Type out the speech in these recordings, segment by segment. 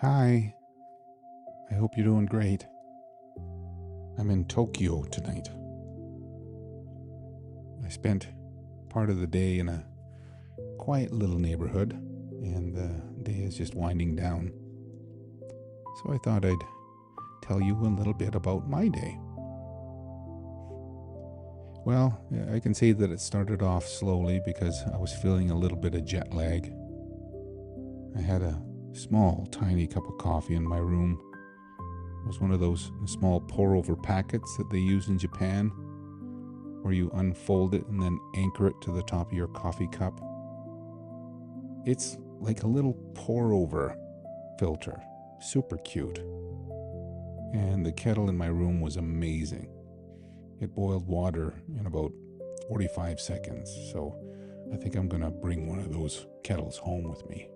Hi, I hope you're doing great. I'm in Tokyo tonight. I spent part of the day in a quiet little neighborhood, and the day is just winding down. So I thought I'd tell you a little bit about my day. Well, I can say that it started off slowly because I was feeling a little bit of jet lag. I had a small, tiny cup of coffee in my room. It was one of those small pour over packets that they use in Japan, where you unfold it and then anchor it to the top of your coffee cup. It's like a little pour over filter, super cute. And the kettle in my room was amazing. It boiled water in about 45 seconds, so I think I'm gonna bring one of those kettles home with me.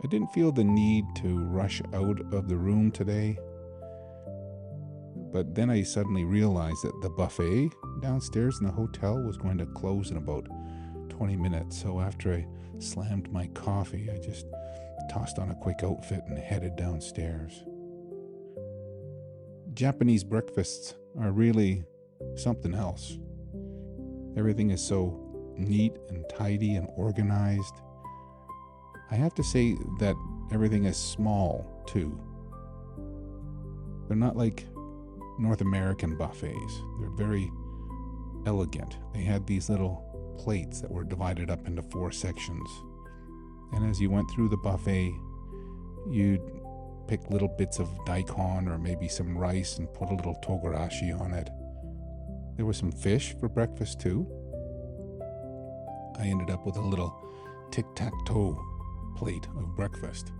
I didn't feel the need to rush out of the room today, but then I suddenly realized that the buffet downstairs in the hotel was going to close in about 20 minutes. So after I slammed my coffee, I just tossed on a quick outfit and headed downstairs. Japanese breakfasts are really something else. Everything is so neat and tidy and organized. I have to say that everything is small too. They're not like North American buffets. They're very elegant. They had these little plates that were divided up into 4 sections. And as you went through the buffet, you'd pick little bits of daikon or maybe some rice and put a little togarashi on it. There was some fish for breakfast too. I ended up with a little tic-tac-toe plate of breakfast,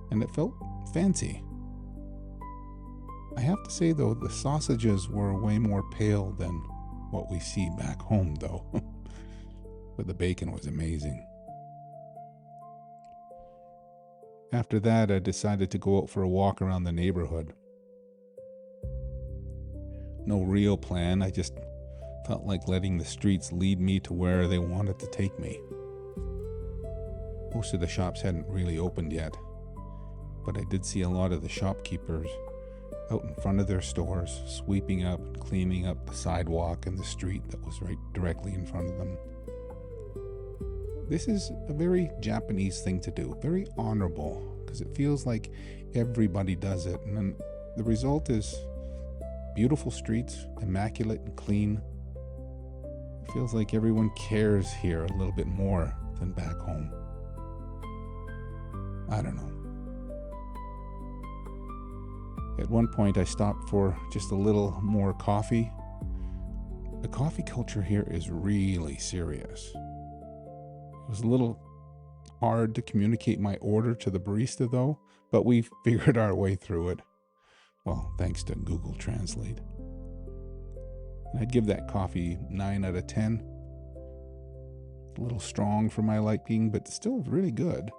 and it felt fancy. I have to say though, the sausages were way more pale than what we see back home though. But the bacon was amazing. After that, I decided to go out for a walk around the neighborhood. No real plan, I just felt like letting the streets lead me to where they wanted to take me. Most of the shops hadn't really opened yet, but I did see a lot of the shopkeepers out in front of their stores, sweeping up and cleaning up the sidewalk and the street that was right directly in front of them. This is a very Japanese thing to do, very honorable, because it feels like everybody does it, and then the result is beautiful streets, immaculate and clean. It feels like everyone cares here a little bit more than back home. I don't know. At one point, I stopped for just a little more coffee. The coffee culture here is really serious. It was a little hard to communicate my order to the barista, though, but we figured our way through it. Well, thanks to Google Translate. And I'd give that coffee 9 out of 10. A little strong for my liking, but still really good.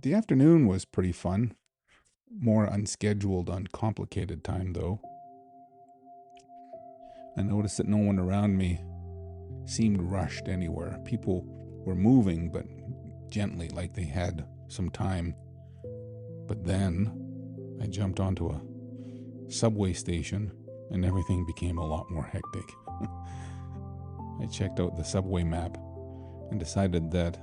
The afternoon was pretty fun. More unscheduled, uncomplicated time, though. I noticed that no one around me seemed rushed anywhere. People were moving, but gently, like they had some time. But then I jumped onto a subway station and everything became a lot more hectic. I checked out the subway map and decided that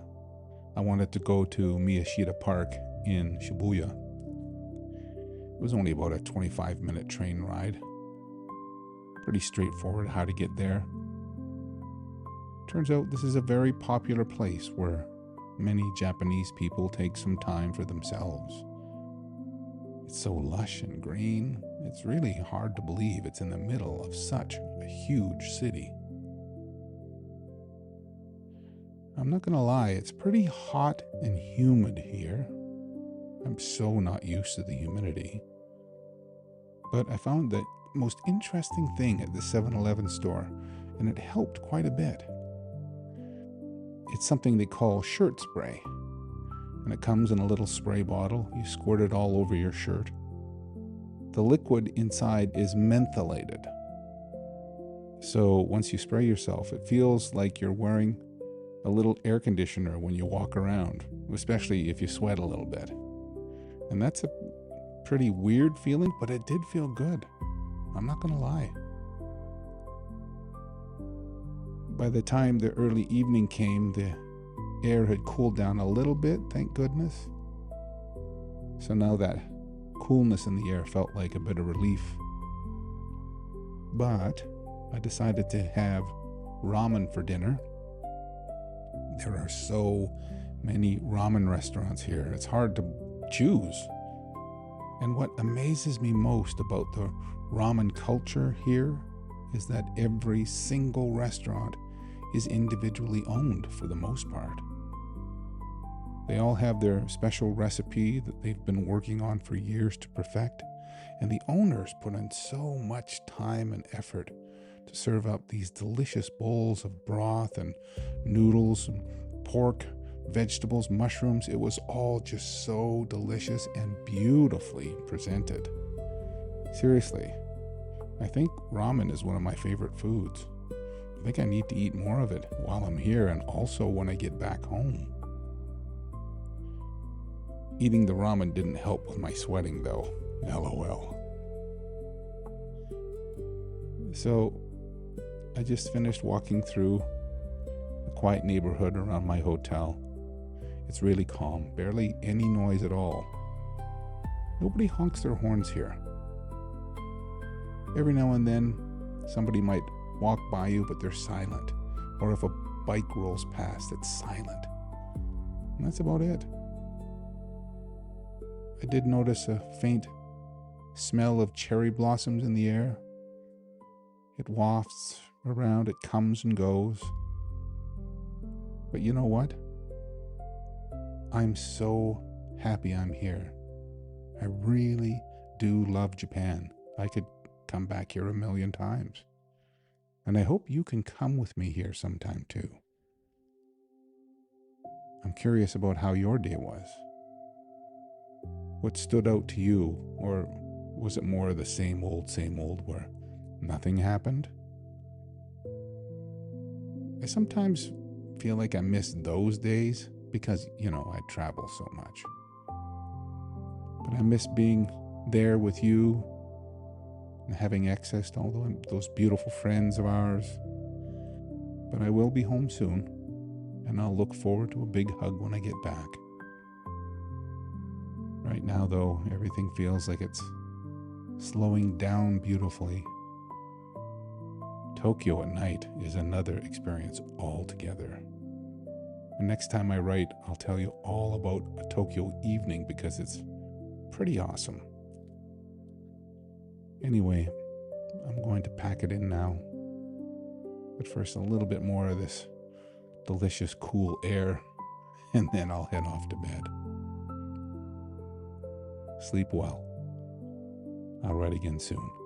I wanted to go to Miyashita Park in Shibuya. It was only about a 25-minute train ride. Pretty straightforward how to get there. Turns out this is a very popular place where many Japanese people take some time for themselves. It's so lush and green, it's really hard to believe it's in the middle of such a huge city. I'm not gonna lie, it's pretty hot and humid here. I'm so not used to the humidity. But I found the most interesting thing at the 7-Eleven store, and it helped quite a bit. It's something they call shirt spray, and it comes in a little spray bottle. You squirt it all over your shirt. The liquid inside is mentholated. So once you spray yourself, it feels like you're wearing a little air conditioner when you walk around, especially if you sweat a little bit. And that's a pretty weird feeling, but it did feel good. I'm not going to lie. By the time the early evening came, the air had cooled down a little bit, thank goodness. So now that coolness in the air felt like a bit of relief. But I decided to have ramen for dinner. There are so many ramen restaurants here. It's hard to choose. And what amazes me most about the ramen culture here is that every single restaurant is individually owned for the most part. They all have their special recipe that they've been working on for years to perfect, and the owners put in so much time and effort to serve up these delicious bowls of broth and noodles and pork, vegetables, mushrooms. It was all just so delicious and beautifully presented. Seriously, I think ramen is one of my favorite foods. I think I need to eat more of it while I'm here and also when I get back home. Eating the ramen didn't help with my sweating though. LOL. So, I just finished walking through a quiet neighborhood around my hotel. It's really calm, barely any noise at all. Nobody honks their horns here. Every now and then, somebody might walk by you, but they're silent. Or if a bike rolls past, it's silent. And that's about it. I did notice a faint smell of cherry blossoms in the air. It wafts around, it comes and goes. But you know what? I'm so happy I'm here. I really do love Japan. I could come back here a million times. And I hope you can come with me here sometime too. I'm curious about how your day was. What stood out to you? Or was it more of the same old where nothing happened? I sometimes feel like I miss those days because, I travel so much. But I miss being there with you and having access to all those beautiful friends of ours. But I will be home soon, and I'll look forward to a big hug when I get back. Right now, though, everything feels like it's slowing down beautifully. Tokyo at night is another experience altogether. And next time I write, I'll tell you all about a Tokyo evening because it's pretty awesome. Anyway, I'm going to pack it in now. But first, a little bit more of this delicious, cool air, and then I'll head off to bed. Sleep well. I'll write again soon.